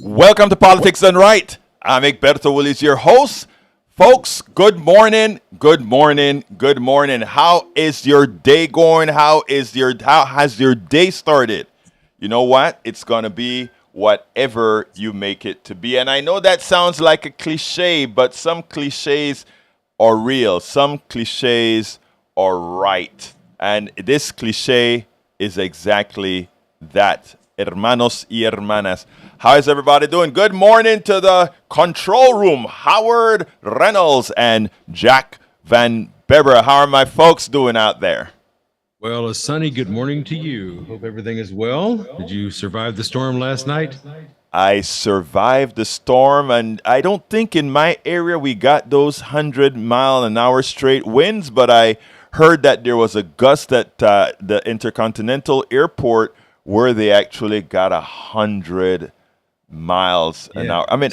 Welcome to Politics Done Right. I'm Egberto Willis, your host. Folks, good morning, good morning, good morning. How is your day going? How has your day started? You know what? It's gonna be whatever you make it to be. And I know that sounds like a cliche, but some cliches are real. Some cliches are right. And this cliche is exactly that. Hermanos y hermanas. How is everybody doing? Good morning to the control room. Howard Reynolds and Jack Van Beber. How are my folks doing out there? Well, a sunny good morning to you. Hope everything is well. Did you survive the storm last night? I survived the storm, and I don't think in my area we got those 100-mile-an-hour straight winds, but I heard that there was a gust at the Intercontinental Airport where they actually got 100 miles an hour. I mean,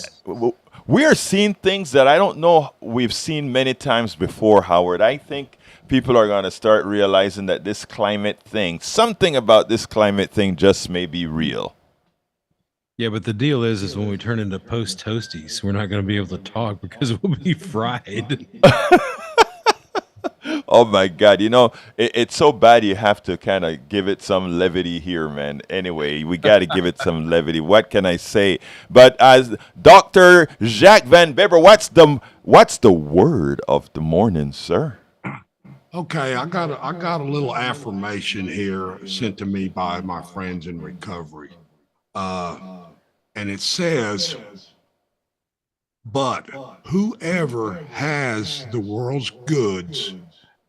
we are seeing things that I don't know we've seen many times before, Howard. I think people are going to start realizing that this climate thing, something about this climate thing just may be real. Yeah, but the deal is when we turn into post-toasties, we're not going to be able to talk because we'll be fried. Oh my God! You know it's so bad. You have to kind of give it some levity here, man. Anyway, we got to give it some levity. What can I say? But as Dr. Jacques Van Beber, what's the word of the morning, sir? Okay, I got a little affirmation here sent to me by my friends in recovery, and it says, "But whoever has the world's goods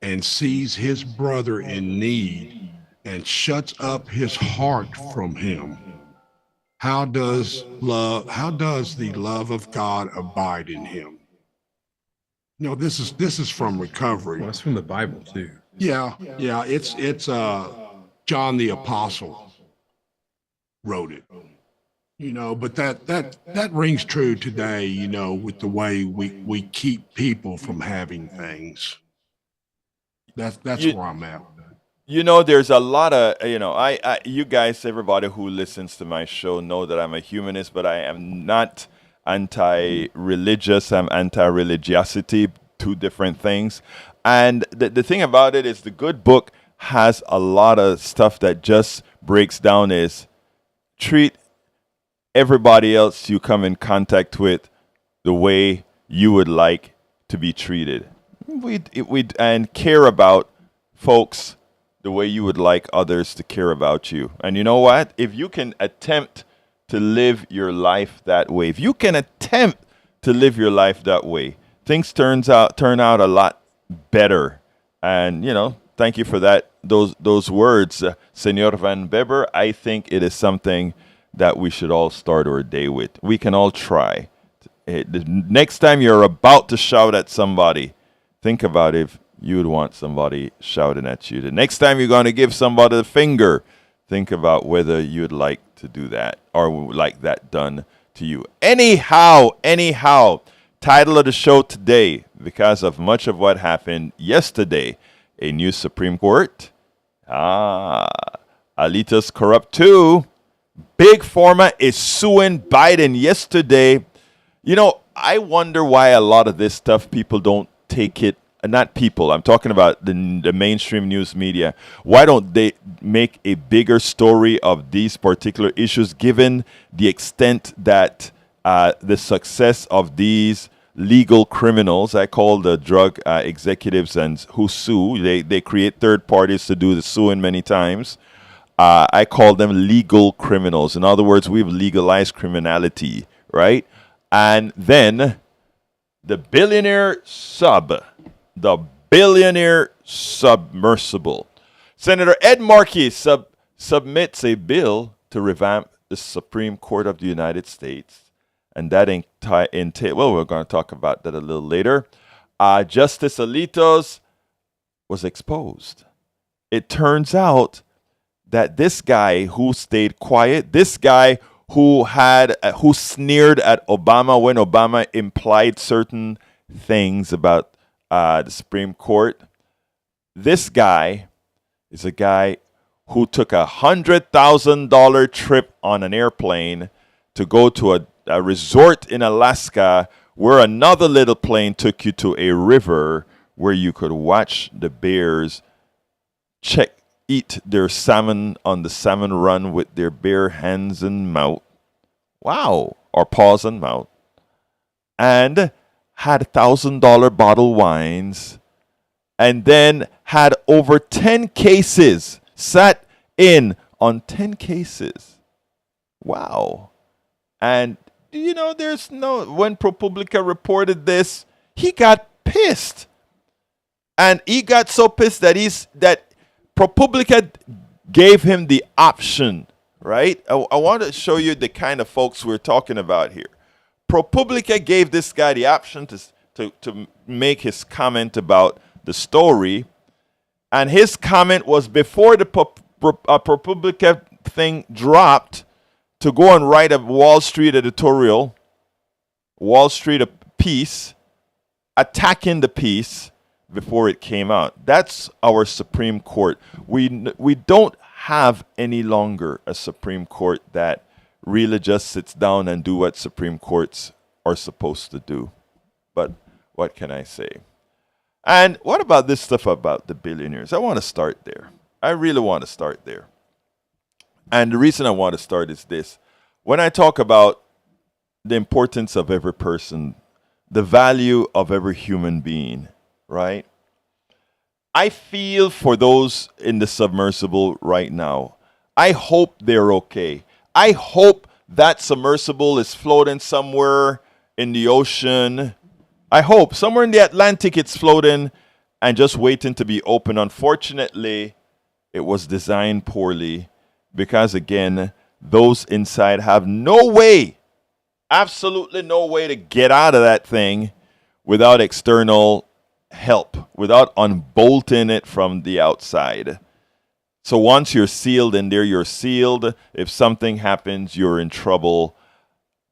and sees his brother in need and shuts up his heart from him, how does the love of God abide in him?" You know, this is from recovery. Well, that's from the Bible too. Yeah, it's John the Apostle wrote it. You know, but that rings true today, you know, with the way we keep people from having things. That's where I'm at. You know, there's a lot of, you guys, everybody who listens to my show know that I'm a humanist, but I am not anti-religious. I'm anti-religiosity, two different things. And the thing about it is the good book has a lot of stuff that just breaks down is treat everybody else you come in contact with the way you would like to be treated. And care about folks the way you would like others to care about you. And you know what? If you can attempt to live your life that way, things turn out a lot better. And thank you for that. Those words, Senor Van Beber. I think it is something that we should all start our day with. We can all try. The next time you're about to shout at somebody, think about if you would want somebody shouting at you. The next time you're going to give somebody the finger, think about whether you'd like to do that or would like that done to you. Anyhow, title of the show today, because of much of what happened yesterday, a new Supreme Court. Alito's corrupt too. Big Pharma is suing Biden yesterday. You know, I wonder why a lot of this stuff people don't take it, not people, I'm talking about the mainstream news media. Why don't they make a bigger story of these particular issues, given the extent that the success of these legal criminals, I call the drug executives and who sue, they create third parties to do the suing many times. I call them legal criminals. In other words, we've legalized criminality, right? And then the billionaire submersible. Senator Ed Markey submits a bill to revamp the Supreme Court of the United States. And that entails, well, we're going to talk about that a little later. Justice Alito's was exposed. It turns out that this guy who stayed quiet, this guy who sneered at Obama when Obama implied certain things about the Supreme Court, this guy is a guy who took $100,000 trip on an airplane to go to a resort in Alaska where another little plane took you to a river where you could watch the bears eat their salmon on the salmon run with their bare hands and mouth. Wow. Or paws and mouth. And had $1,000 bottle wines. And then had over 10 cases. Sat in on 10 cases. Wow. And, there's when ProPublica reported this, he got pissed. And he got so pissed that ProPublica gave him the option, right? I want to show you the kind of folks we're talking about here. ProPublica gave this guy the option to make his comment about the story. And his comment was before the ProPublica thing dropped to go and write a Wall Street editorial, Wall Street a piece, attacking the piece before it came out. That's our Supreme Court. We don't have any longer a Supreme Court that really just sits down and do what Supreme Courts are supposed to do. But what can I say? And what about this stuff about the billionaires? I want to start there. I really want to start there. And the reason I want to start is this. When I talk about the importance of every person, the value of every human being, right? I feel for those in the submersible right now. I hope they're okay. I hope that submersible is floating somewhere in the ocean. I hope somewhere in the Atlantic it's floating and just waiting to be open. Unfortunately, it was designed poorly because, again, those inside have no way, absolutely no way to get out of that thing without external help, without unbolting it from the outside. So once you're sealed in there, you're sealed. If something happens, you're in trouble.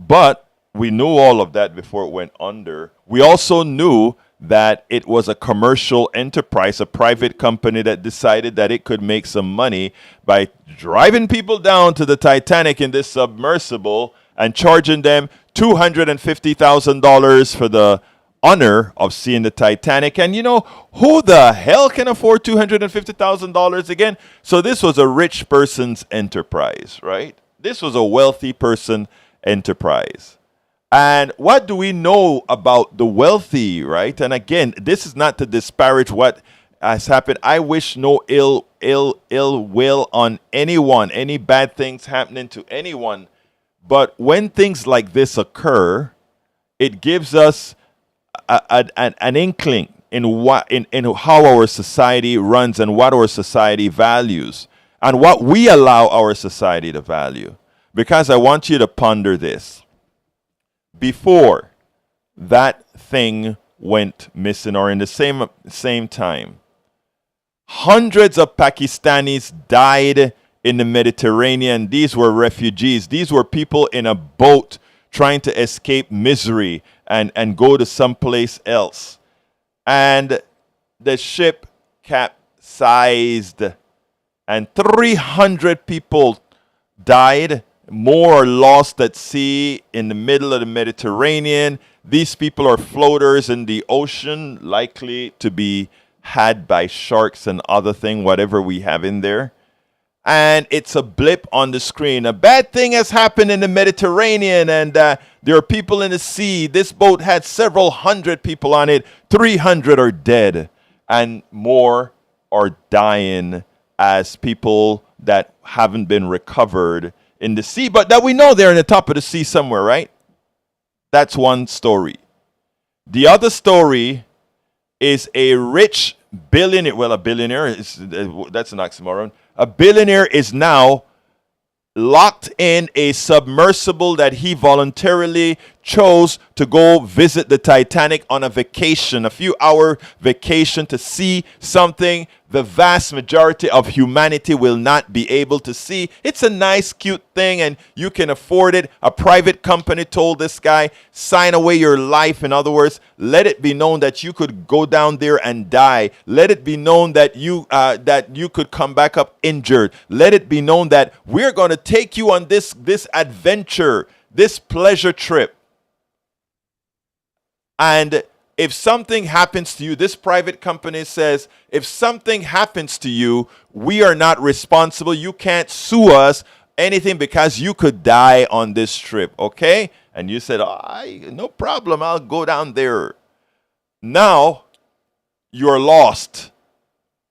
But we knew all of that before it went under. We also knew that it was a commercial enterprise, a private company that decided that it could make some money by driving people down to the Titanic in this submersible and charging them $250,000 for the honor of seeing the Titanic. And who the hell can afford $250,000 again? So this was a rich person's enterprise, right? This was a wealthy person enterprise. And what do we know about the wealthy, right? And again, this is not to disparage what has happened. I wish no ill will on anyone, any bad things happening to anyone. But when things like this occur, it gives us an inkling in how our society runs and what our society values and what we allow our society to value. Because I want you to ponder this. Before that thing went missing, or in the same time, hundreds of Pakistanis died in the Mediterranean. These were refugees. These were people in a boat trying to escape misery and go to someplace else. And the ship capsized and 300 people died. More lost at sea in the middle of the Mediterranean. These people are floaters in the ocean, likely to be had by sharks and other thing, whatever we have in there. And it's a blip on the screen. A bad thing has happened in the Mediterranean, and there are people in the sea. This boat had several hundred people on it. 300 are dead, and more are dying as people that haven't been recovered in the sea, but that we know they're in the top of the sea somewhere, right? That's one story. The other story is a rich billionaire. Well, a billionaire is that's an oxymoron. A billionaire is now locked in a submersible that he voluntarily chose to go visit the Titanic on a vacation, a few hour vacation to see something the vast majority of humanity will not be able to see. It's a nice, cute thing, and you can afford it. A private company told this guy, sign away your life. In other words, let it be known that you could go down there and die. Let it be known that you could come back up injured. Let it be known that we're going to take you on this adventure, this pleasure trip. And if something happens to you, this private company says, if something happens to you, we are not responsible. You can't sue us, anything, because you could die on this trip, okay? And you said, no problem, I'll go down there. Now, you're lost.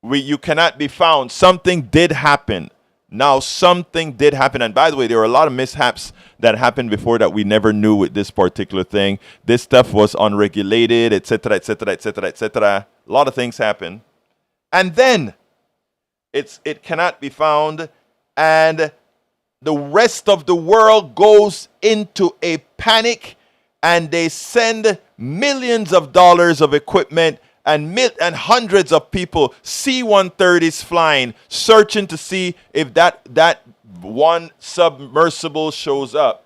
You cannot be found. Something did happen. Now, something did happen. And by the way, there were a lot of mishaps that happened before that we never knew with this particular thing. This stuff was unregulated, etc., etc., etc., etc. A lot of things happen. And then it cannot be found. And the rest of the world goes into a panic. And they send millions of dollars of equipment and hundreds of people, C-130s flying, searching to see if that one submersible shows up.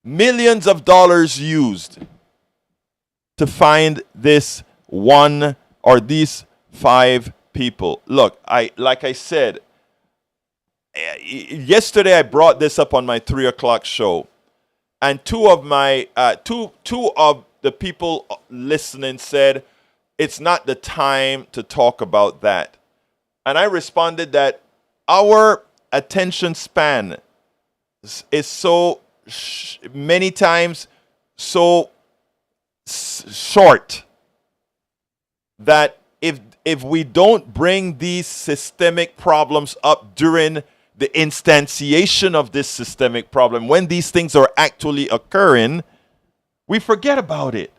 Millions of dollars used to find this one or these 5 people. Look, like I said, yesterday I brought this up on my 3 o'clock show, and two of the people listening said, it's not the time to talk about that. And I responded that our attention span is so many times so short that if we don't bring these systemic problems up during the instantiation of this systemic problem, when these things are actually occurring, we forget about it.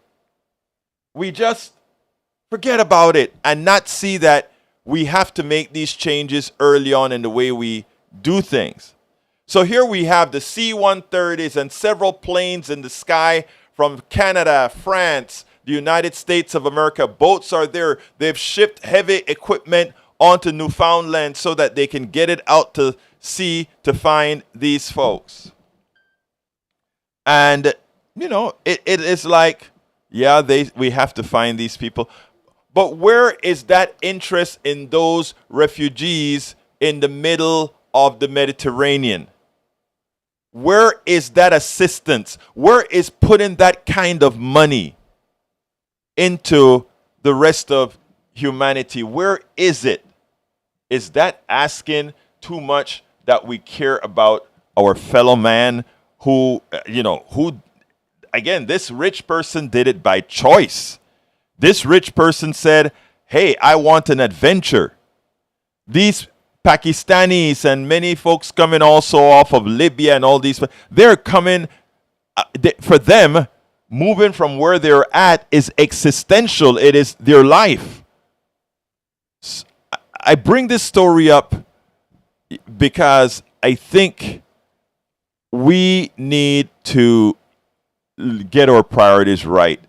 We just forget about it and not see that we have to make these changes early on in the way we do things. So here we have the C-130s and several planes in the sky from Canada, France, the United States of America. Boats are there. They've shipped heavy equipment onto Newfoundland so that they can get it out to sea to find these folks. And, it is like, yeah, we have to find these people. But where is that interest in those refugees in the middle of the Mediterranean? Where is that assistance? Where is putting that kind of money into the rest of humanity? Where is it? Is that asking too much that we care about our fellow man who, again, this rich person did it by choice. This rich person said, hey, I want an adventure. These Pakistanis and many folks coming also off of Libya and all these, they're coming, for them, moving from where they're at is existential. It is their life. I bring this story up because I think we need to get our priorities right.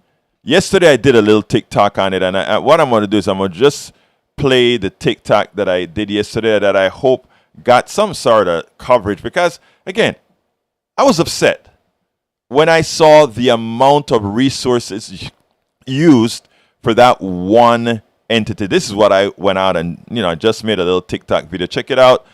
Yesterday I did a little TikTok on it, and what I'm going to do is I'm going to just play the TikTok that I did yesterday that I hope got some sort of coverage, because, again, I was upset when I saw the amount of resources used for that one entity. This is what I went out and, I just made a little TikTok video. Check it out.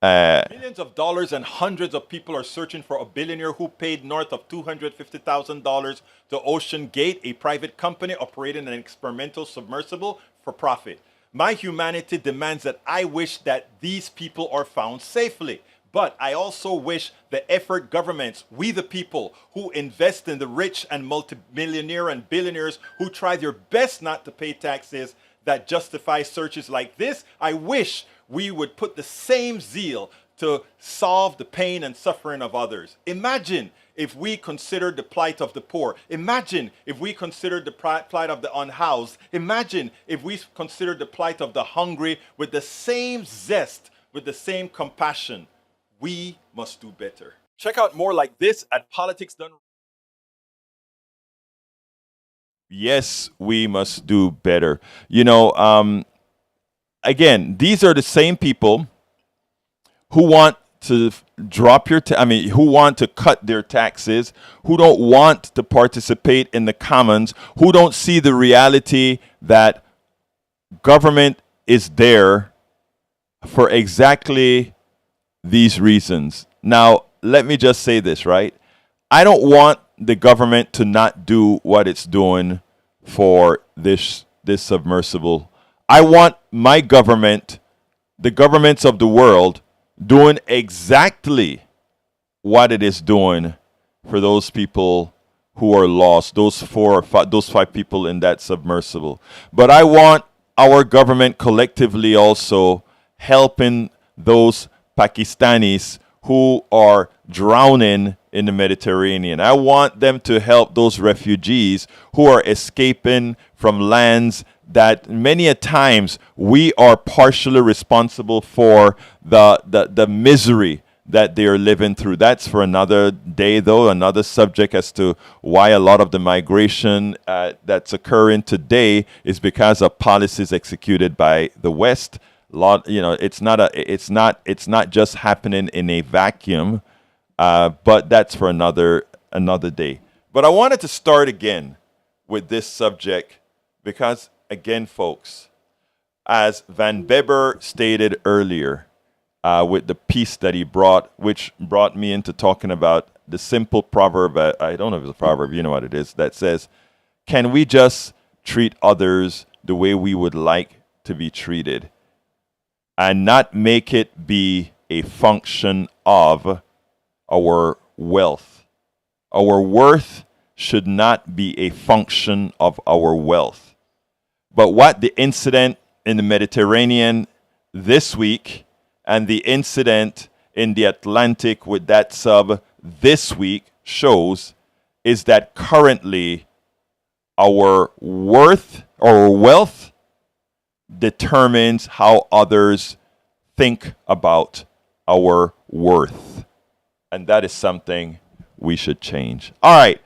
Millions of dollars and hundreds of people are searching for a billionaire who paid north of $250,000 to Ocean Gate, a private company operating an experimental submersible for profit. My humanity demands that I wish that these people are found safely. But I also wish the effort governments, we the people who invest in the rich and multimillionaire and billionaires who try their best not to pay taxes that justify searches like this, I wish we would put the same zeal to solve the pain and suffering of others. Imagine if we considered the plight of the poor. Imagine if we considered the plight of the unhoused. Imagine if we considered the plight of the hungry with the same zest, with the same compassion. We must do better. Check out more like this at Politics Done Yes, we must do better. Again, these are the same people who want to who want to cut their taxes, who don't want to participate in the commons, who don't see the reality that government is there for exactly these reasons. Now, let me just say this, right? I don't want the government to not do what it's doing for this submersible. I want my government, the governments of the world, doing exactly what it is doing for those people who are lost, those 5 people in that submersible. But I want our government collectively also helping those Pakistanis who are drowning in the Mediterranean. I want them to help those refugees who are escaping from lands that many a times we are partially responsible for the misery that they are living through. That's for another day, though, another subject as to why a lot of the migration that's occurring today is because of policies executed by the West. It's not just happening in a vacuum, but that's for another day. But I wanted to start again with this subject because, again, folks, as Van Beber stated earlier, with the piece that he brought, which brought me into talking about the simple proverb, I don't know if it's a proverb, you know what it is, that says, can we just treat others the way we would like to be treated and not make it be a function of our wealth? Our worth should not be a function of our wealth. But what the incident in the Mediterranean this week and the incident in the Atlantic with that sub this week shows is that currently our worth or wealth determines how others think about our worth. And that is something we should change. All right.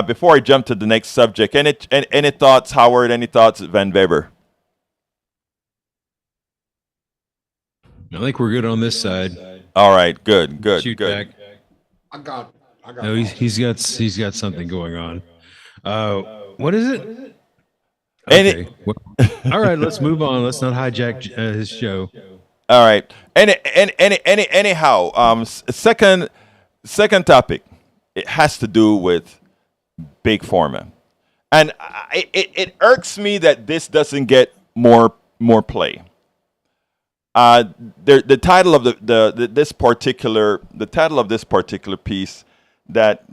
Before I jump to the next subject, any thoughts, Howard? Any thoughts, Van Weber? I think we're good on this side. All right, good. Shoot back. I got. No, he's got something going on. What is it? Okay. All right, let's move on. Let's not hijack his show. All right. Anyhow, second topic. It has to do with Big Pharma, and it irks me that this doesn't get more play. The title of this particular piece that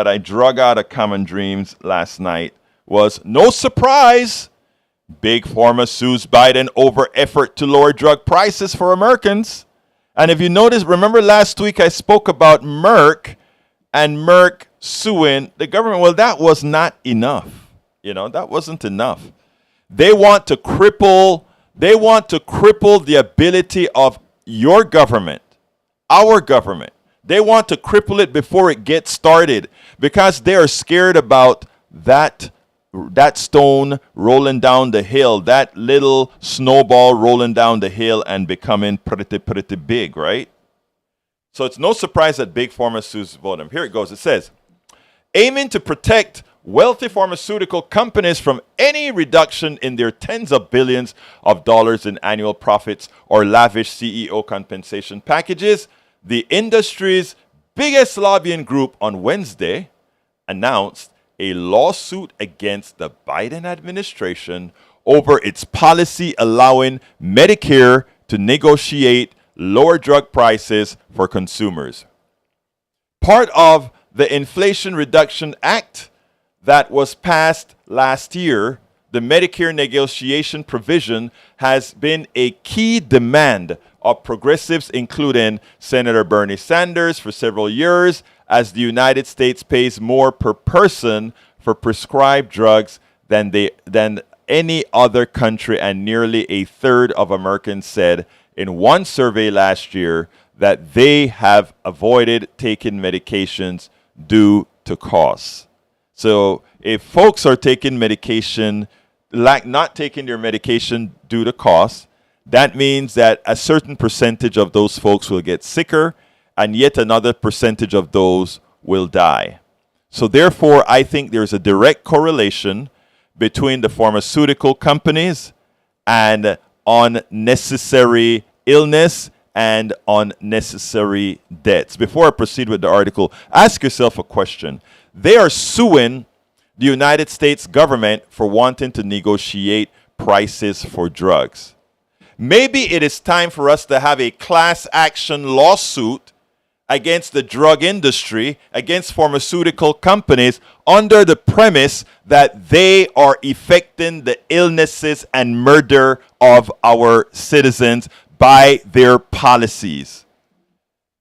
I drug out of Common Dreams last night was "No surprise, Big Pharma sues Biden over effort to lower drug prices for Americans." And if you notice, remember last week I spoke about Merck and Merck suing the government. Well, that was not enough. That wasn't enough. They want to cripple the ability of your government, our government. They want to cripple it before it gets started because they are scared about that stone rolling down the hill, that little snowball rolling down the hill and becoming pretty big, right? So it's no surprise that Big Pharma sues Vodem. Here it goes. It says, aiming to protect wealthy pharmaceutical companies from any reduction in their tens of billions of dollars in annual profits or lavish CEO compensation packages, the industry's biggest lobbying group on Wednesday announced a lawsuit against the Biden administration over its policy allowing Medicare to negotiate lower drug prices for consumers. Part of the Inflation Reduction Act that was passed last year, the Medicare negotiation provision has been a key demand of progressives, including Senator Bernie Sanders, for several years, as the United States pays more per person for prescribed drugs than any other country, and nearly a third of Americans said in one survey last year that they have avoided taking medications due to costs. So if folks are taking medication, not taking their medication due to cost, that means that a certain percentage of those folks will get sicker, and yet another percentage of those will die. So therefore, I think there's a direct correlation between the pharmaceutical companies and unnecessary illness and unnecessary deaths. Before I proceed with the article, ask yourself a question. They are suing the United States government for wanting to negotiate prices for drugs. Maybe it is time for us to have a class action lawsuit against the drug industry, against pharmaceutical companies, under the premise that they are effecting the illnesses and murder of our citizens by their policies.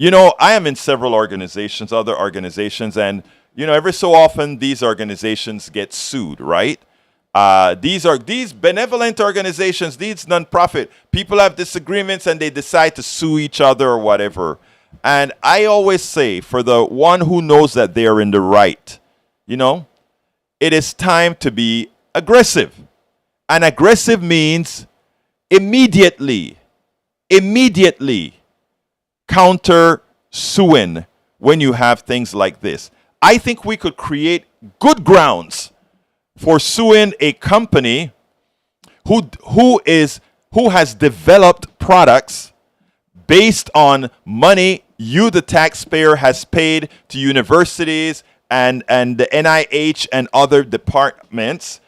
You know, I am in several organizations, other organizations, and, you know, every so often these organizations get sued, right? These benevolent organizations, these nonprofit, people have disagreements and they decide to sue each other or whatever. And I always say, for the one who knows that they are in the right, you know, it is time to be aggressive. And aggressive means immediately counter suing when you have things like this. I think we could create good grounds for suing a company who has developed products based on money you, the taxpayer, has paid to universities and the NIH and other departments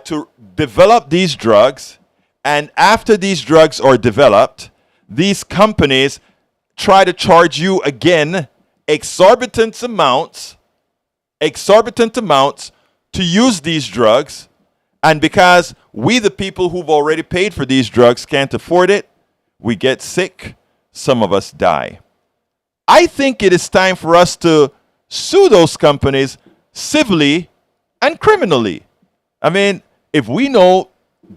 to develop these drugs. And after these drugs are developed, these companies try to charge you again exorbitant amounts to use these drugs. And because we, the people who've already paid for these drugs, can't afford it, we get sick, some of us die. I think it is time for us to sue those companies civilly and criminally. I mean, if we know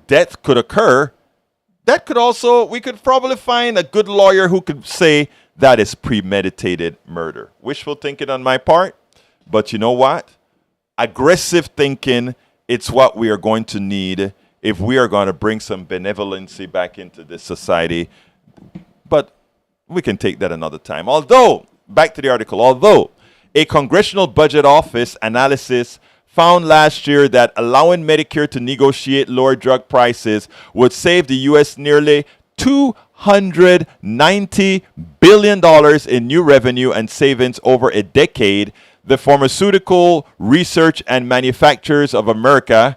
death could occur, we could probably find a good lawyer who could say that is premeditated murder. Wishful thinking on my part, but you know what? Aggressive thinking, it's what we are going to need if we are going to bring some benevolency back into this society. But we can take that another time. Back to the article, although a Congressional Budget Office analysis found last year that allowing Medicare to negotiate lower drug prices would save the U.S. nearly $290 billion in new revenue and savings over a decade, the Pharmaceutical Research and Manufacturers of America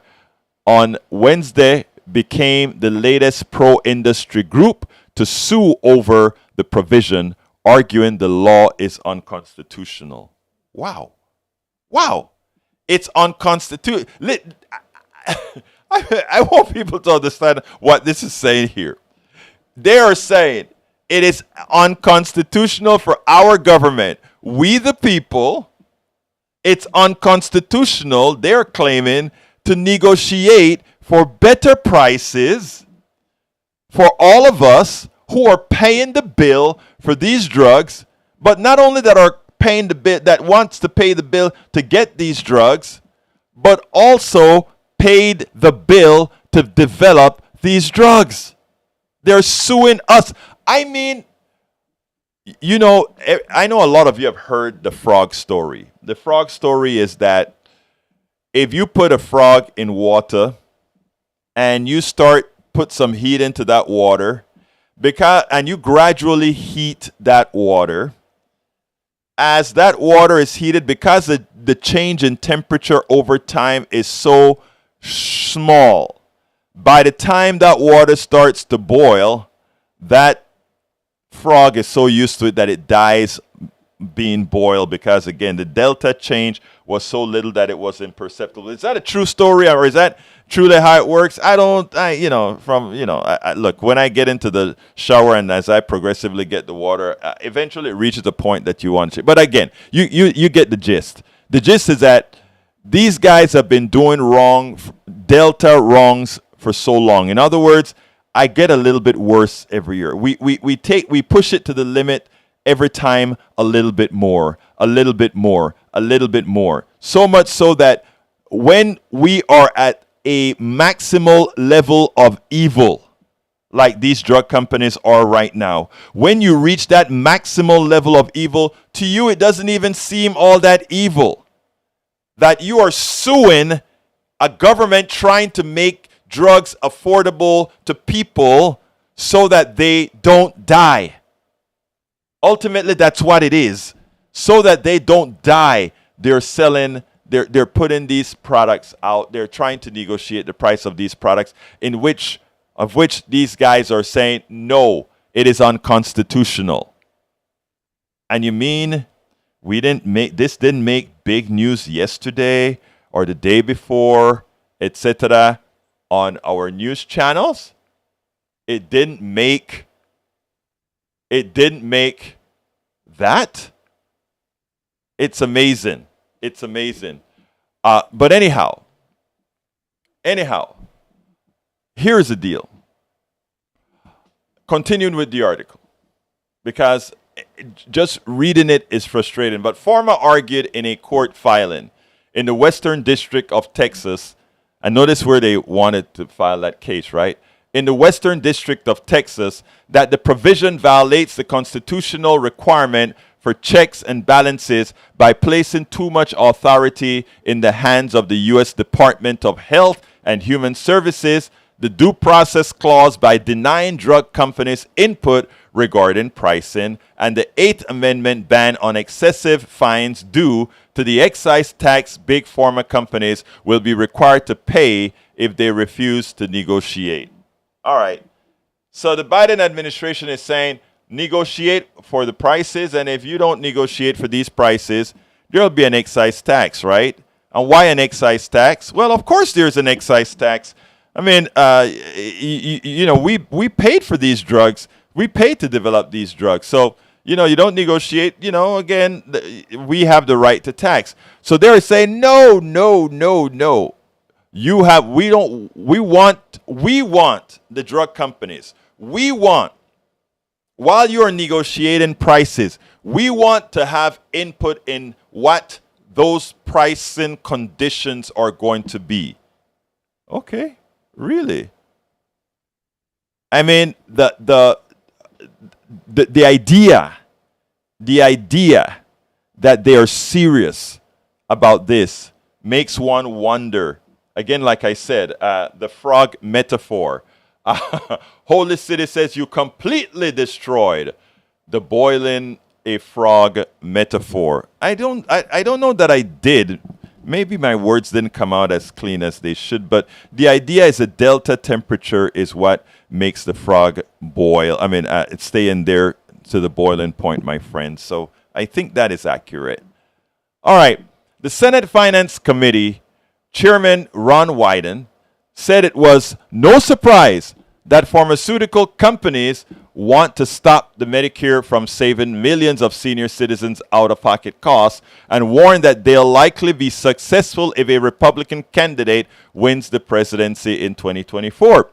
on Wednesday became the latest pro-industry group to sue over the provision, arguing the law is unconstitutional. Wow. It's unconstitutional. I want people to understand what this is saying here. They are saying it is unconstitutional for our government, we the people. It's unconstitutional, they're claiming, to negotiate for better prices for all of us who are paying the bill for these drugs, but not only that are paying the bill, that wants to pay the bill to get these drugs, but also paid the bill to develop these drugs. They're suing us. I mean, you know, I know a lot of you have heard the frog story. The frog story is that if you put a frog in water and you put some heat into that water, and you gradually heat that water, as that water is heated, because the change in temperature over time is so small, by the time that water starts to boil, that frog is so used to it that it dies being boiled, because again the delta change was so little that it was imperceptible. Is that a true story, or is that truly how it works? Look, when I get into the shower and as I progressively get the water, eventually it reaches a point that you want it. But again, you get the gist. The gist is that these guys have been doing delta wrongs for so long. In other words, I get a little bit worse every year. We push it to the limit every time, a little bit more, a little bit more. So much so that when we are at a maximal level of evil, like these drug companies are right now, when you reach that maximal level of evil, to you it doesn't even seem all that evil. That you are suing a government trying to make drugs affordable to people so that they don't die. Ultimately, that's what it is. So that they don't die, they're selling, they're putting these products out. They're trying to negotiate the price of these products of which these guys are saying, no, it is unconstitutional. And you mean this didn't make big news yesterday or the day before, etc., on our news channels? It didn't make that? It's amazing. It's amazing. But anyhow, here's the deal. Continuing with the article, because just reading it is frustrating. But Pharma argued in a court filing in the Western District of Texas, and notice where they wanted to file that case, right? In the Western District of Texas, that the provision violates the constitutional requirement for checks and balances by placing too much authority in the hands of the U.S. Department of Health and Human Services, the due process clause by denying drug companies input regarding pricing, and the Eighth Amendment ban on excessive fines due to the excise tax big pharma companies will be required to pay if they refuse to negotiate. All right. So the Biden administration is saying, negotiate for the prices, and if you don't negotiate for these prices, there'll be an excise tax, right? And why an excise tax? Well, of course there's an excise tax. I mean, we paid for these drugs. We paid to develop these drugs. So, you don't negotiate, again, we have the right to tax. So they're saying, no. We want the drug companies. While you're negotiating prices, we want to have input in what those pricing conditions are going to be. Okay, really? I mean, the idea that they are serious about this makes one wonder. Again, like I said, the frog metaphor. Holy City says you completely destroyed the boiling a frog metaphor. I don't know that I did. Maybe my words didn't come out as clean as they should, but the idea is a delta temperature is what makes the frog boil. I mean, stay in there to the boiling point, my friend. So I think that is accurate. All right. The Senate Finance Committee Chairman Ron Wyden said it was no surprise that pharmaceutical companies want to stop the Medicare from saving millions of senior citizens out-of-pocket costs, and warned that they'll likely be successful if a Republican candidate wins the presidency in 2024.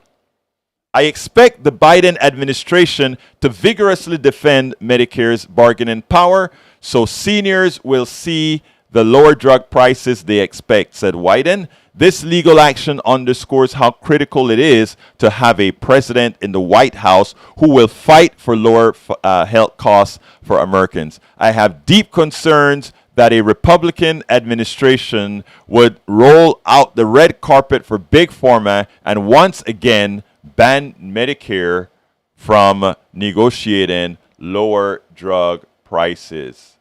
I expect the Biden administration to vigorously defend Medicare's bargaining power so seniors will see the lower drug prices they expect, said Wyden. This legal action underscores how critical it is to have a president in the White House who will fight for lower health costs for Americans. I have deep concerns that a Republican administration would roll out the red carpet for Big Pharma and once again ban Medicare from negotiating lower drug prices.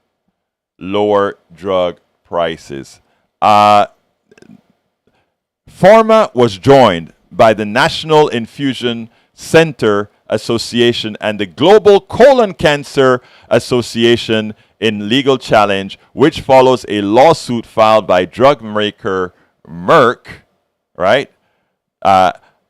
Lower drug prices. Pharma was joined by the National Infusion Center Association and the Global Colon Cancer Association in legal challenge, which follows a lawsuit filed by drug maker Merck, right?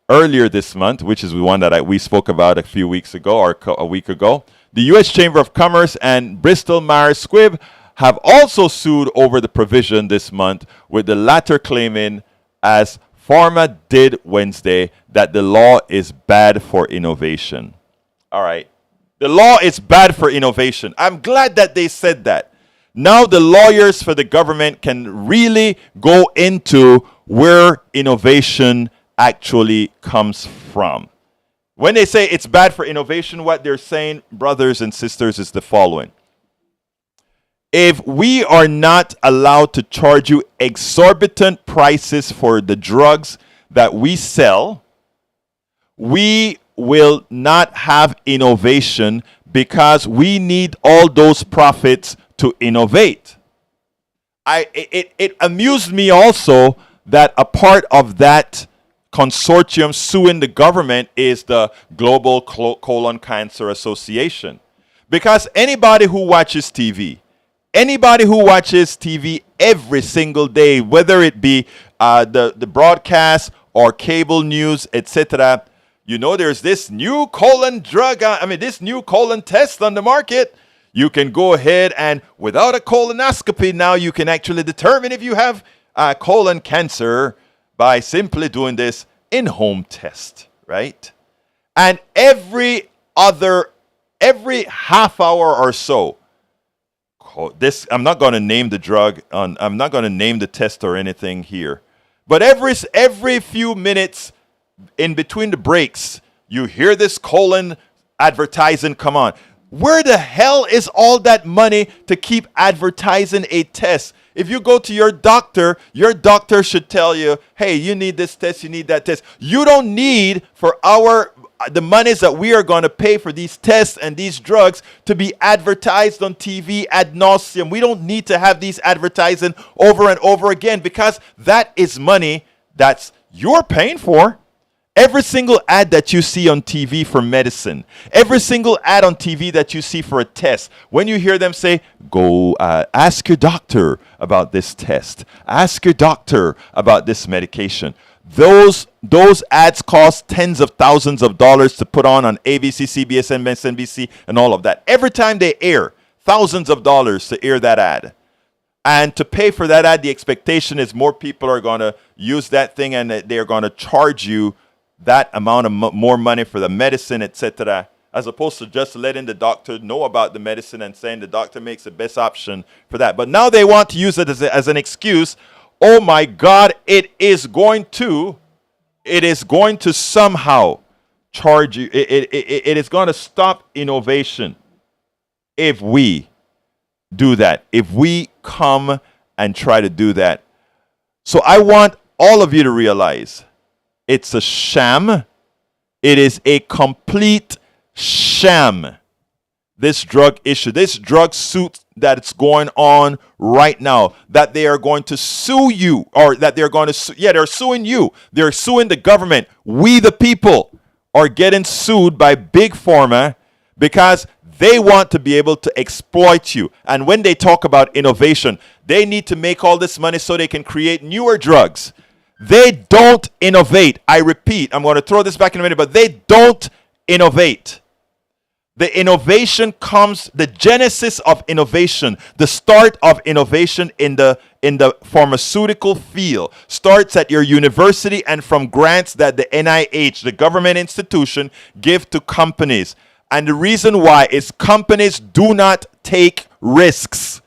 Earlier this month, which is the one that we spoke about a few weeks ago or a week ago. The U.S. Chamber of Commerce and Bristol Myers Squibb have also sued over the provision this month, with the latter claiming, as Pharma did Wednesday, that the law is bad for innovation. All right. The law is bad for innovation. I'm glad that they said that, Now the lawyers for the government can really go into where innovation actually comes from. When they say it's bad for innovation, what they're saying, brothers and sisters, is the following. If we are not allowed to charge you exorbitant prices for the drugs that we sell, we will not have innovation because we need all those profits to innovate. It amused me also that a part of that consortium suing the government is the Global Colon Cancer Association. Because anybody who watches TV every single day, whether it be the broadcast or cable news, etc., you know there's this new colon drug, this new colon test on the market. You can go ahead and without a colonoscopy now you can actually determine if you have colon cancer by simply doing this in-home test, right? And every half hour or so, I'm not going to name the drug, I'm not going to name the test or anything here, but every few minutes in between the breaks, you hear this colon advertising come on. Where the hell is all that money to keep advertising a test? If you go to your doctor should tell you, hey, you need this test, you need that test. You don't need for the monies that we are going to pay for these tests and these drugs to be advertised on TV ad nauseum. We don't need to have these advertising over and over again because that is money that's you're paying for. Every single ad that you see on TV for medicine, every single ad on TV that you see for a test, when you hear them say, go ask your doctor about this test, ask your doctor about this medication, those ads cost tens of thousands of dollars to put on ABC, CBS, MSNBC, and all of that. Every time they air, thousands of dollars to air that ad. And to pay for that ad, the expectation is more people are going to use that thing and they're going to charge you that amount of more money for the medicine, etc., as opposed to just letting the doctor know about the medicine and saying the doctor makes the best option for that. But now they want to use it as an excuse. Oh my God, it is going to somehow charge you. It is going to stop innovation if we do that, if we come and try to do that. So I want all of you to realize it's a sham. It is a complete sham. This drug issue, this drug suit that's going on right now, that they are going to sue you, or that they're going to they're suing you. They're suing the government. We, the people, are getting sued by Big Pharma because they want to be able to exploit you. And when they talk about innovation, they need to make all this money so they can create newer drugs. They don't innovate. I repeat, I'm going to throw this back in a minute, but they don't innovate. The innovation comes, the genesis of innovation, the start of innovation in the pharmaceutical field starts at your university and from grants that the NIH, the government institution, give to companies. And the reason why is companies do not take risks.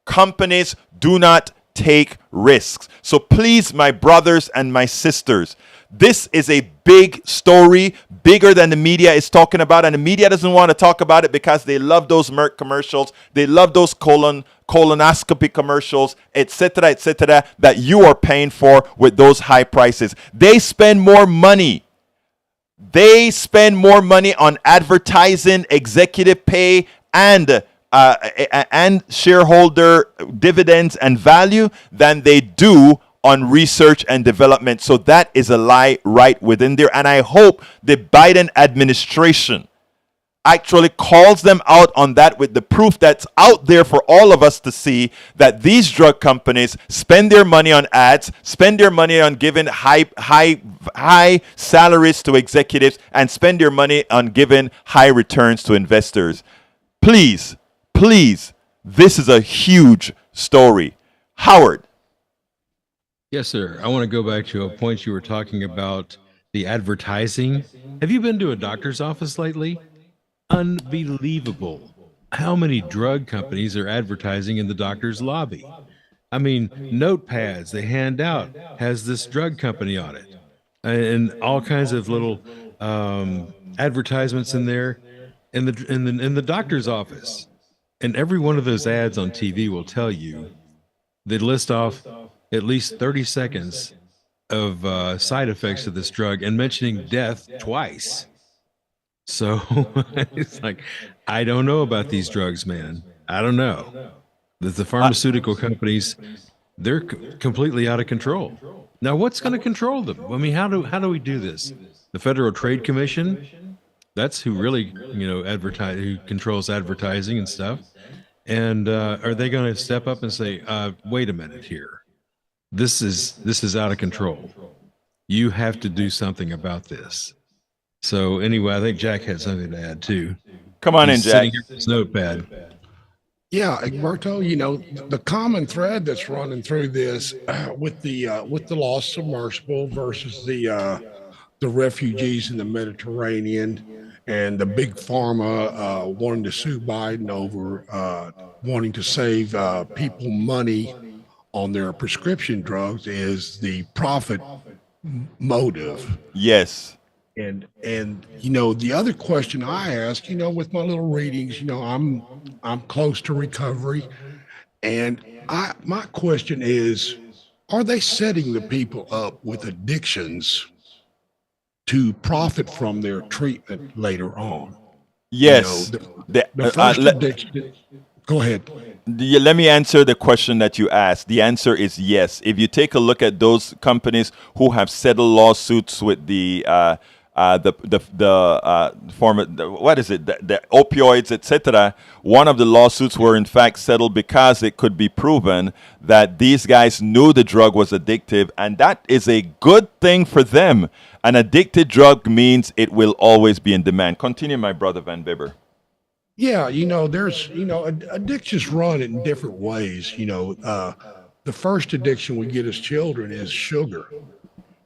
Companies do not take risks. So please, my brothers and my sisters, this is a big story, bigger than the media is talking about, and the media doesn't want to talk about it because they love those Merck commercials, they love those colonoscopy commercials, etc., that you are paying for with those high prices. They spend more money. They spend more money on advertising, executive pay, and shareholder dividends and value than they do on research and development. So that is a lie right within there. And I hope the Biden administration actually calls them out on that with the proof that's out there for all of us to see, that these drug companies spend their money on ads, spend their money on giving high salaries to executives, and spend their money on giving high returns to investors. Please, this is a huge story. Howard. Yes, sir. I want to go back to a point you were talking about, the advertising. Have you been to a doctor's office lately? Unbelievable. how many drug companies are advertising in the doctor's lobby? I mean, notepads they hand out has this drug company on it, and all kinds of little advertisements in there in the doctor's office. And every one of those ads on TV will tell you they list off at least 30 seconds of side effects of this drug and mentioning death twice. So it's like, I don't know about these drugs, man. I don't know. The pharmaceutical companies, they're completely out of control. Now, what's going to control them? I mean, how do we do this? The Federal Trade Commission, that's who really, advertise, who controls advertising and stuff. And are they going to step up and say, wait a minute here, this is out of control. You have to do something about this. So anyway, I think Jack had something to add too. Come on He's in, Jack. sitting here with his notepad. Yeah, Egberto, the common thread that's running through this with the lost submersible versus the refugees in the Mediterranean and the big pharma wanting to sue Biden over wanting to save people money on their prescription drugs is the profit motive. Yes. And the other question I ask, with my little readings, I'm close to recovery, and my question is, are they setting the people up with addictions to profit from their treatment later on? Yes. The first addiction. Go ahead. Let me answer the question that you asked. The answer is yes. If you take a look at those companies who have settled lawsuits with the what is it? The opioids, etc. One of the lawsuits were in fact settled because it could be proven that these guys knew the drug was addictive, and that is a good thing for them. An addicted drug means it will always be in demand. Continue, my brother Van Bibber. Yeah, there's addictions run in different ways. The first addiction we get as children is sugar.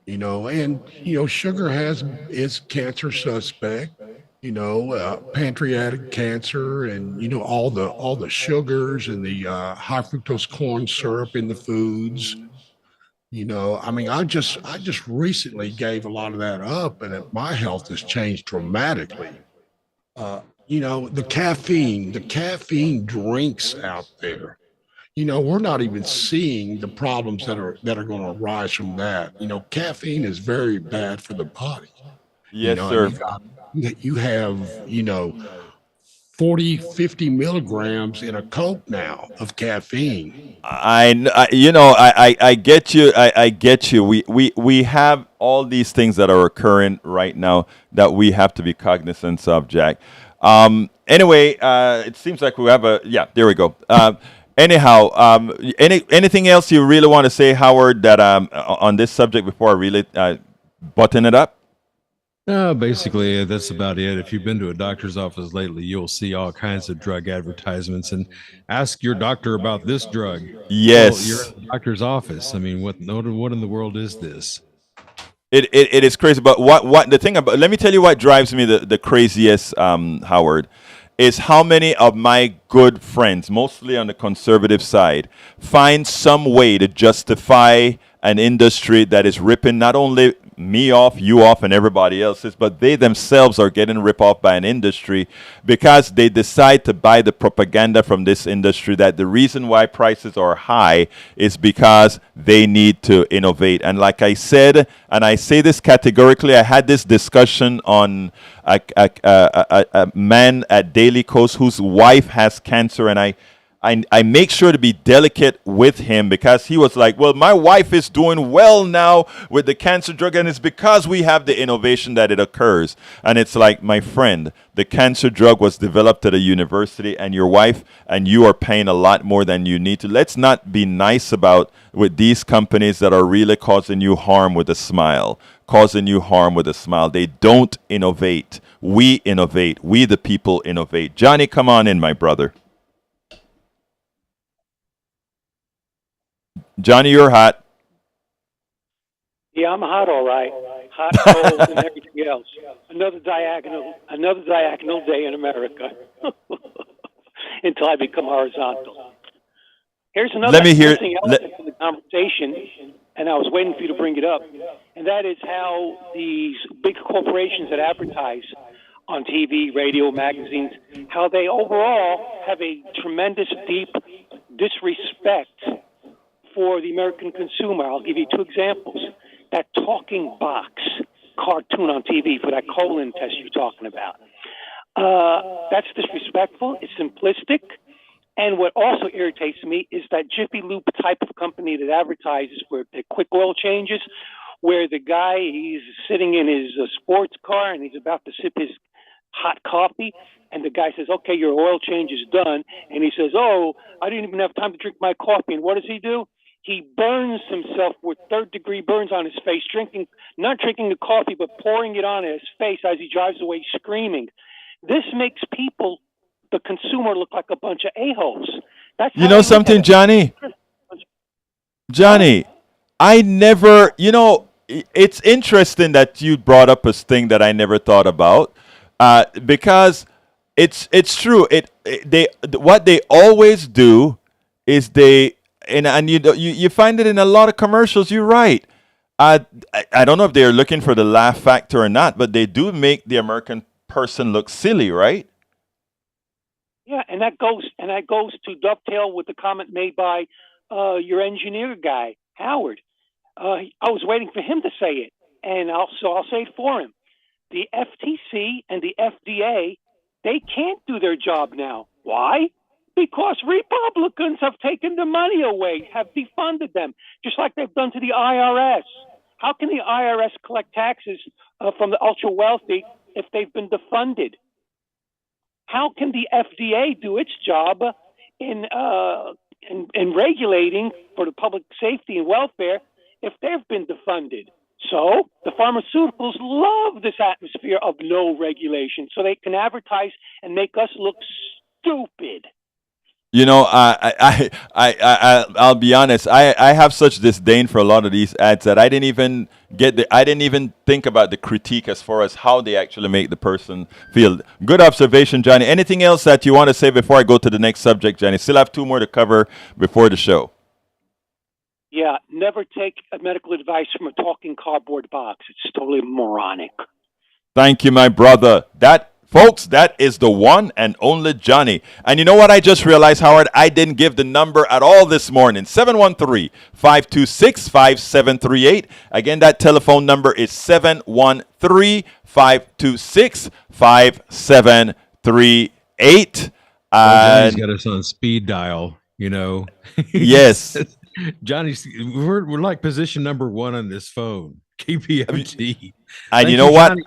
And sugar is cancer suspect, pancreatic cancer, and all the sugars and the high fructose corn syrup in the foods. I mean, I just recently gave a lot of that up, and my health has changed dramatically. The caffeine drinks out there. We're not even seeing the problems that are going to arise from that. Caffeine is very bad for the body. Yes, sir. You have 40, 50 milligrams in a Coke now of caffeine. I get you. I get you. We have all these things that are occurring right now that we have to be cognizant of, Jack. Anyway, it seems like we have there we go. Anyhow, anything else you really want to say, Howard, that on this subject before I really button it up? No, basically, that's about it. If you've been to a doctor's office lately, you'll see all kinds of drug advertisements, and ask your doctor about this drug. Yes. Well, you're at the doctor's office. I mean, what in the world is this? It is crazy. But what the thing about, let me tell you what drives me the craziest, Howard, is how many of my good friends, mostly on the conservative side, find some way to justify an industry that is ripping not only me off, you off, and everybody else's, but they themselves are getting ripped off by an industry because they decide to buy the propaganda from this industry that the reason why prices are high is because they need to innovate. And like I said, and I say this categorically, I had this discussion on a man at Daily Coast whose wife has cancer, and I make sure to be delicate with him because he was like, well, my wife is doing well now with the cancer drug, and it's because we have the innovation that it occurs. And it's like, my friend, the cancer drug was developed at a university, and your wife and you are paying a lot more than you need to. Let's not be nice about with these companies that are really causing you harm with a smile. They don't innovate. We innovate. We, the people, innovate. Johnny, come on in, my brother. Johnny, you're hot. Yeah, I'm hot, all right. Hot, cold, and everything else. Another diagonal day in America. until I become horizontal. Here's another Let me hear- interesting element in the conversation, and I was waiting for you to bring it up, and that is how these big corporations that advertise on TV, radio, magazines, how they overall have a tremendous, deep disrespect for the American consumer. I'll give you two examples. That talking box cartoon on TV for that colon test you're talking about. That's disrespectful. It's simplistic. And what also irritates me is that Jiffy Lube type of company that advertises for the quick oil changes, where the guy, he's sitting in his sports car and he's about to sip his hot coffee, and the guy says, okay, your oil change is done. And he says, oh, I didn't even have time to drink my coffee. And what does he do? He burns himself with third-degree burns on his face, not drinking the coffee, but pouring it on his face as he drives away screaming. This makes people, the consumer, look like a bunch of a-holes. That's You know something, Johnny? Johnny, I never, it's interesting that you brought up a thing that I never thought about, because it's true. What they always do is and you find it in a lot of commercials. You're right. I don't know if they're looking for the laugh factor or not, but they do make the American person look silly, right? Yeah, and that goes to dovetail with the comment made by your engineer guy, Howard. I was waiting for him to say it, and I'll say it for him. The FTC and the FDA, they can't do their job now. Why? Because Republicans have taken the money away, have defunded them, just like they've done to the IRS. How can the IRS collect taxes from the ultra wealthy if they've been defunded? How can the FDA do its job in regulating for the public safety and welfare if they've been defunded? So the pharmaceuticals love this atmosphere of no regulation, so they can advertise and make us look stupid. I'll be honest. I have such disdain for a lot of these ads that I didn't even think about the critique as far as how they actually make the person feel. Good observation, Johnny. Anything else that you want to say before I go to the next subject, Johnny? Still have two more to cover before the show. Yeah, never take medical advice from a talking cardboard box. It's totally moronic. Thank you, my brother. Folks, that is the one and only Johnny. And you know what I just realized, Howard? I didn't give the number at all this morning. 713-526-5738. Again, that telephone number is 713-526-5738. Johnny's got us on speed dial, Yes. Johnny's, we're like position number 1 on this phone, KPFT. And you know what? Johnny.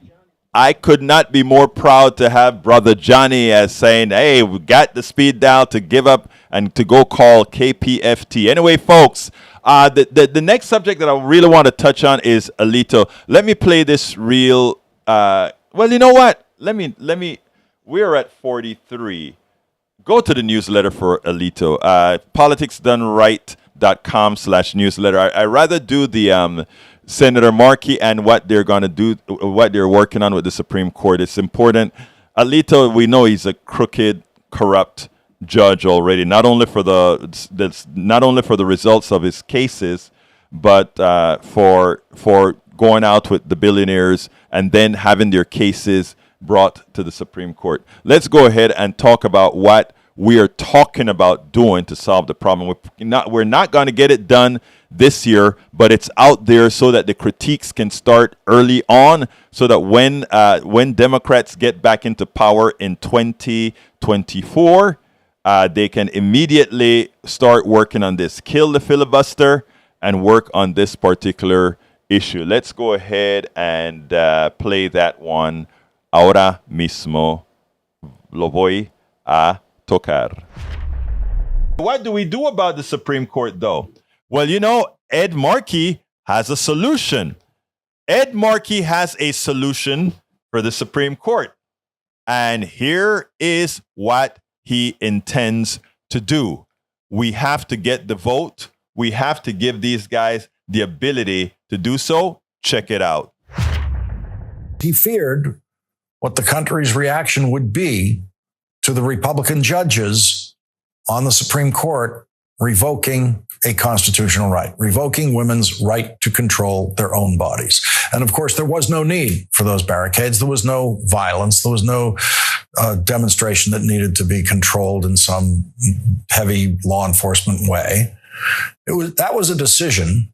I could not be more proud to have Brother Johnny as saying, hey, we got the speed dial to give up and to go call KPFT. Anyway, folks, the next subject that I really want to touch on is Alito. Let me play this real, well, you know what? We're at 43. Go to the newsletter for Alito, politicsdoneright.com/newsletter. I rather do the Senator Markey and what they're going to do, what they're working on with the Supreme Court. It's important. Alito, we know he's a crooked, corrupt judge already. Not only for the results of his cases, but for going out with the billionaires and then having their cases brought to the Supreme Court. Let's go ahead and talk about what we are talking about doing to solve the problem. We're not going to get it done this year, but it's out there so that the critiques can start early on, so that when Democrats get back into power in 2024, they can immediately start working on this. Kill the filibuster and work on this particular issue. Let's go ahead and play that one. Ahora mismo lo voy a tocar. What do we do about the Supreme Court, though? Well, Ed Markey has a solution. Ed Markey has a solution for the Supreme Court. And here is what he intends to do. We have to get the vote. We have to give these guys the ability to do so. Check it out. He feared what the country's reaction would be to the Republican judges on the Supreme Court revoking a constitutional right, revoking women's right to control their own bodies. And of course, there was no need for those barricades. There was no violence. There was no demonstration that needed to be controlled in some heavy law enforcement way. That was a decision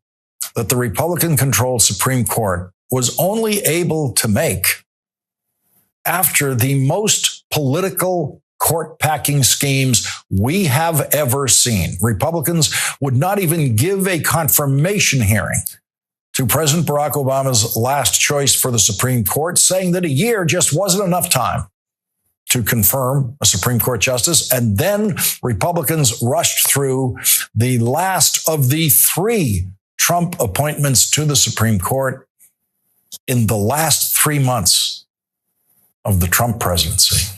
that the Republican-controlled Supreme Court was only able to make after the most political court-packing schemes we have ever seen. Republicans would not even give a confirmation hearing to President Barack Obama's last choice for the Supreme Court, saying that a year just wasn't enough time to confirm a Supreme Court justice. And then Republicans rushed through the last of the 3 Trump appointments to the Supreme Court in the last 3 months of the Trump presidency.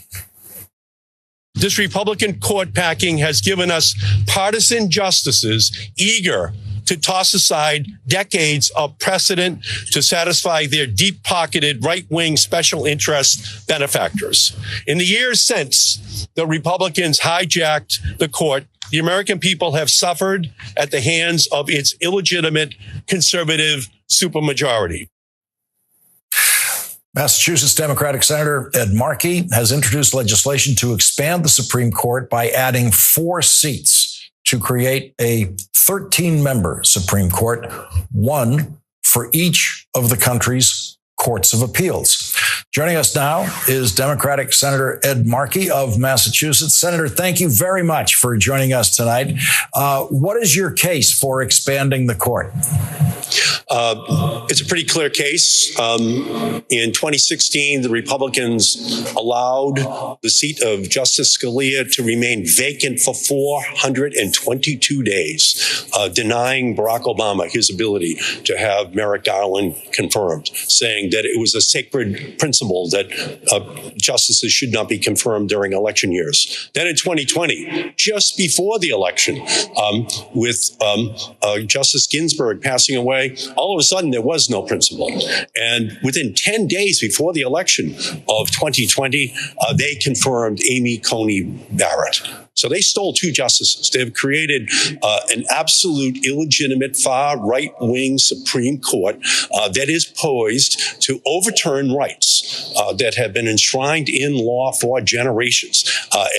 This Republican court packing has given us partisan justices eager to toss aside decades of precedent to satisfy their deep-pocketed right-wing special interest benefactors. In the years since the Republicans hijacked the court, the American people have suffered at the hands of its illegitimate conservative supermajority. Massachusetts Democratic Senator Ed Markey has introduced legislation to expand the Supreme Court by adding 4 seats to create a 13-member Supreme Court, 1 for each of the country's courts of appeals. Joining us now is Democratic Senator Ed Markey of Massachusetts. Senator, thank you very much for joining us tonight. What is your case for expanding the court? It's a pretty clear case. In 2016, the Republicans allowed the seat of Justice Scalia to remain vacant for 422 days, denying Barack Obama his ability to have Merrick Garland confirmed, saying that it was a sacred principle that justices should not be confirmed during election years. Then in 2020, just before the election, with Justice Ginsburg passing away, all of a sudden there was no principle. And within 10 days before the election of 2020, they confirmed Amy Coney Barrett. So they stole 2 justices. They have created an absolute illegitimate far right-wing Supreme Court that is poised to overturn rights that have been enshrined in law for generations.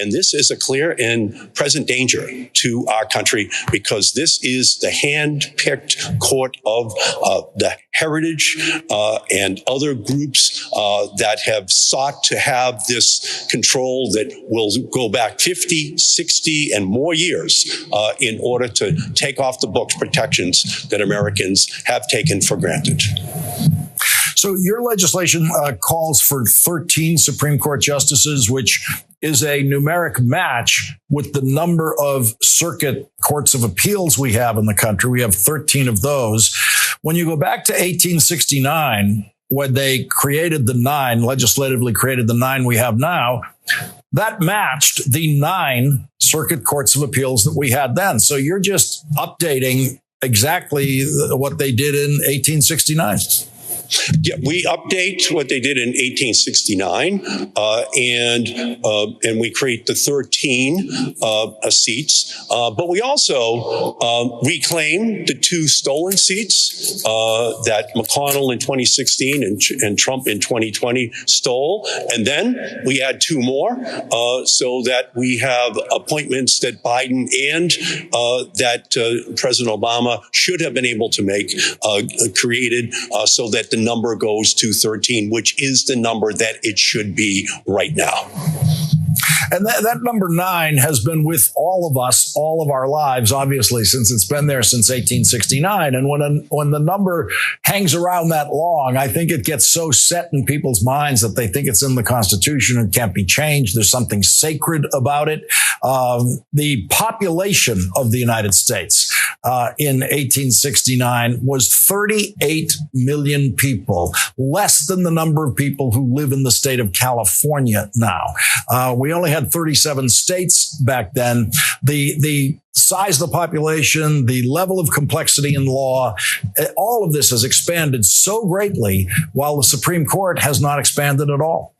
And this is a clear and present danger to our country because this is the hand-picked court of the heritage and other groups that have sought to have this control that will go back 50, 60 and more years in order to take off the books protections that Americans have taken for granted. So your legislation calls for 13 Supreme Court justices, which is a numeric match with the number of circuit courts of appeals we have in the country. We have 13 of those. When you go back to 1869, when they created the 9, legislatively created the 9 we have now, that matched the 9 circuit courts of appeals that we had then. So you're just updating exactly what they did in 1869. Yeah, we update what they did in 1869, and we create the 13 seats. But we also reclaim the 2 stolen seats that McConnell in 2016 and Trump in 2020 stole. And then we add 2 more so that we have appointments that Biden and that President Obama should have been able to make created so that the number goes to 13, which is the number that it should be right now. And that number 9 has been with all of us, all of our lives, obviously, since it's been there since 1869. And when the number hangs around that long, I think it gets so set in people's minds that they think it's in the Constitution and can't be changed. There's something sacred about it. The population of the United States in 1869 was 38 million people, less than the number of people who live in the state of California now. We only had 37 states back then. The size of the population, the level of complexity in law, all of this has expanded so greatly while the Supreme Court has not expanded at all.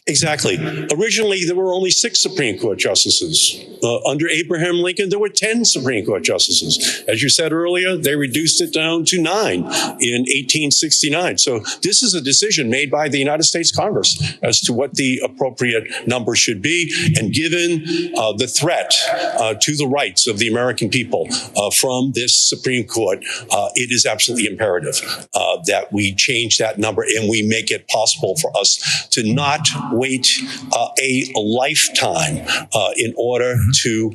Exactly. Originally, there were only 6 Supreme Court justices. Under Abraham Lincoln, there were 10 Supreme Court justices. As you said earlier, they reduced it down to 9 in 1869. So this is a decision made by the United States Congress as to what the appropriate number should be. And given the threat to the rights of the American people from this Supreme Court, it is absolutely imperative that we change that number and we make it possible for us to not wait a lifetime in order to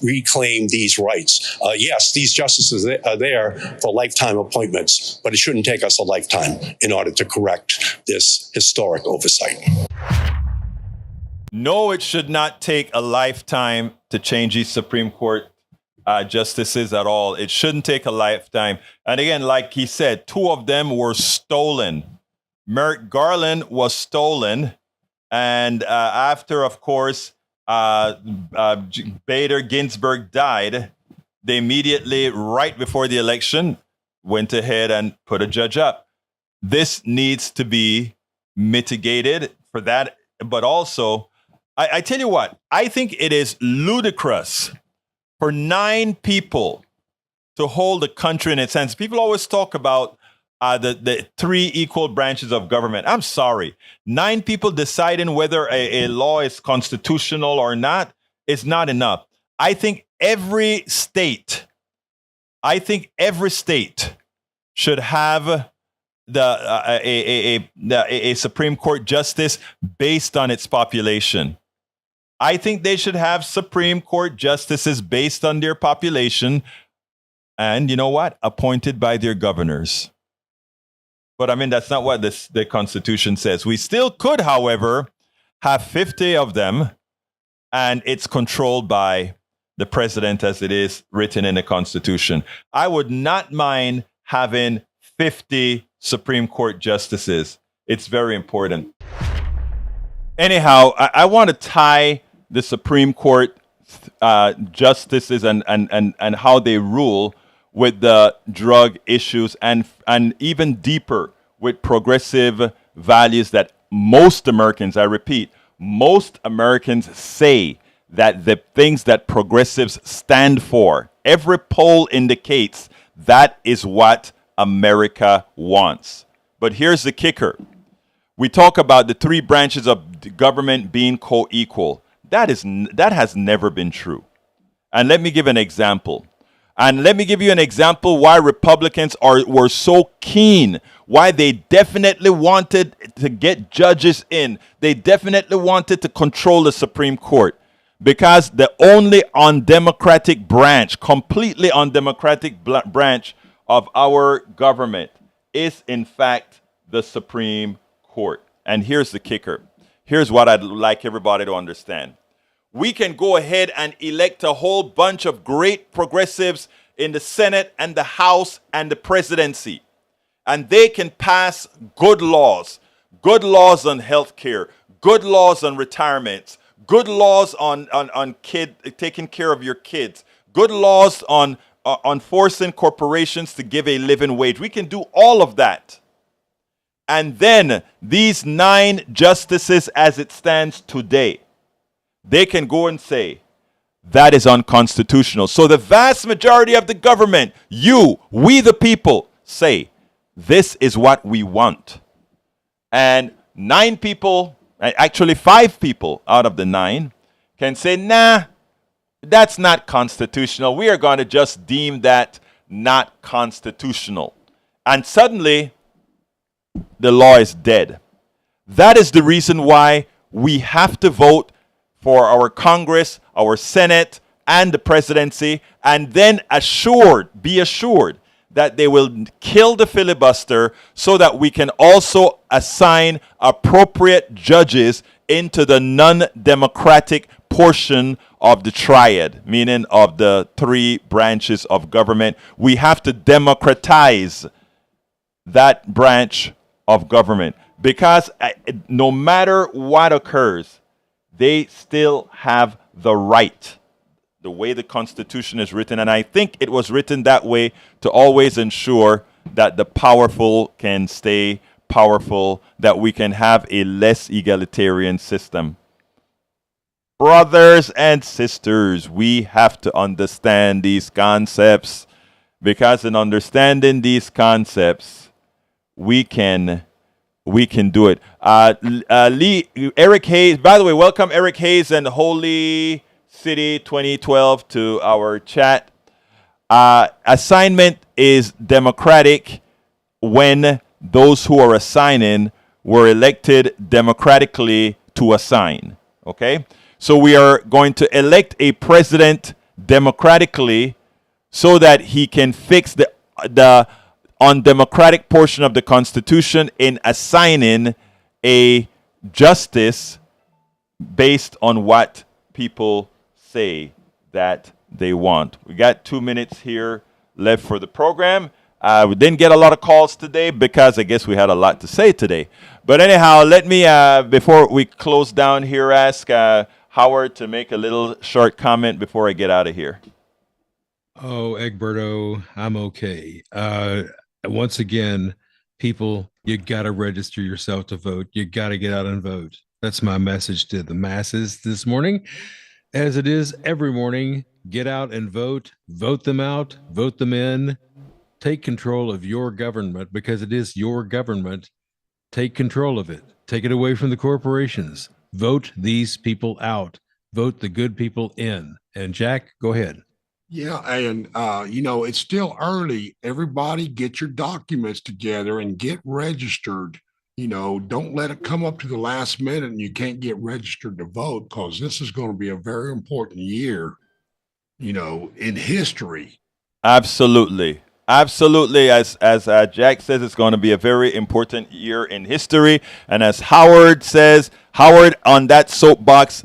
reclaim these rights. Yes, these justices are there for lifetime appointments, but it shouldn't take us a lifetime in order to correct this historic oversight. No, it should not take a lifetime to change these Supreme Court justices at all. It shouldn't take a lifetime. And again, like he said, 2 of them were stolen. Merrick Garland was stolen. And after, of course, Bader Ginsburg died, they immediately, right before the election, went ahead and put a judge up. This needs to be mitigated for that. But also, I tell you what, I think it is ludicrous for 9 people to hold the country in its hands. People always talk about the 3 equal branches of government. I'm sorry. 9 people deciding whether a law is constitutional or not is not enough. I think every state should have a Supreme Court justice based on its population. I think they should have Supreme Court justices based on their population and, you know what, appointed by their governors. But I mean, that's not what the Constitution says. We still could, however, have 50 of them, and it's controlled by the president as it is written in the Constitution. I would not mind having 50 Supreme Court justices. It's very important. Anyhow, I want to tie the Supreme Court justices and how they rule with the drug issues and even deeper with progressive values that most Americans, I repeat, most Americans say that the things that progressives stand for, every poll indicates that is what America wants. But here's the kicker. We talk about the 3 branches of government being co-equal. That has never been true. And let me give an example. And let me give you an example why Republicans were so keen, why they definitely wanted to get judges in. They definitely wanted to control the Supreme Court. Because the only undemocratic branch, completely undemocratic branch of our government is, in fact, the Supreme Court. And here's the kicker. Here's what I'd like everybody to understand. We can go ahead and elect a whole bunch of great progressives in the Senate and the House and the presidency. And they can pass good laws on health care, good laws on retirements, good laws on taking care of your kids, good laws on forcing corporations to give a living wage. We can do all of that. And then these 9 justices as it stands today, they can go and say, that is unconstitutional. So the vast majority of the government, we the people, say, this is what we want. And 9 people, actually 5 people out of the 9 can say, nah, that's not constitutional. We are going to just deem that not constitutional. And suddenly, the law is dead. That is the reason why we have to vote for our Congress, our Senate, and the presidency, and then be assured that they will kill the filibuster so that we can also assign appropriate judges into the non-democratic portion of the triad, meaning of the 3 branches of government. We have to democratize that branch of government because no matter what occurs, they still have the right, the way the Constitution is written. And I think it was written that way to always ensure that the powerful can stay powerful that we can have a less egalitarian system. Brothers and sisters, we have to understand these concepts, because in understanding these concepts, we can do it. Eric Hayes, by the way, welcome Eric Hayes and Holy City 2012 to our chat. Assignment is democratic when those who are assigning were elected democratically to assign. Okay? So we are going to elect a president democratically so that he can fix the undemocratic portion of the Constitution in assigning a justice based on what people say that they want. We got 2 minutes here left for the program. We didn't get a lot of calls today because I guess we had a lot to say today. But anyhow, let me, before we close down here, ask Howard to make a little short comment before I get out of here. Oh, Egberto, I'm okay. Once again, people, you got to register yourself to vote. You got to get out and vote. That's my message to the masses this morning. As it is every morning, get out and vote. Vote them out. Vote them in. Take control of your government, because it is your government. Take control of it. Take it away from the corporations. Vote these people out. Vote the good people in. And Jack, go ahead. Yeah, and it's still early. Everybody get your documents together and get registered. Don't let it come up to the last minute and you can't get registered to vote, because this is going to be a very important year, in history. Absolutely. Absolutely. As Jack says, it's going to be a very important year in history. And as Howard says, Howard on that soapbox,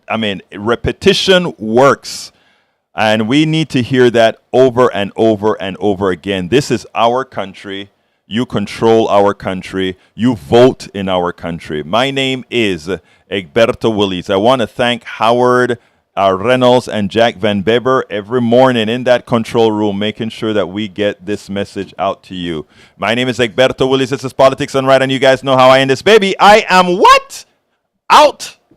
repetition works. And we need to hear that over and over and over again. This is our country. You control our country. You vote in our country. My name is Egberto Willis. I want to thank Howard Reynolds and Jack Van Beber every morning in that control room, making sure that we get this message out to you. My name is Egberto Willis. This is Politics Done Right, and you guys know how I end this baby. I am what? Out.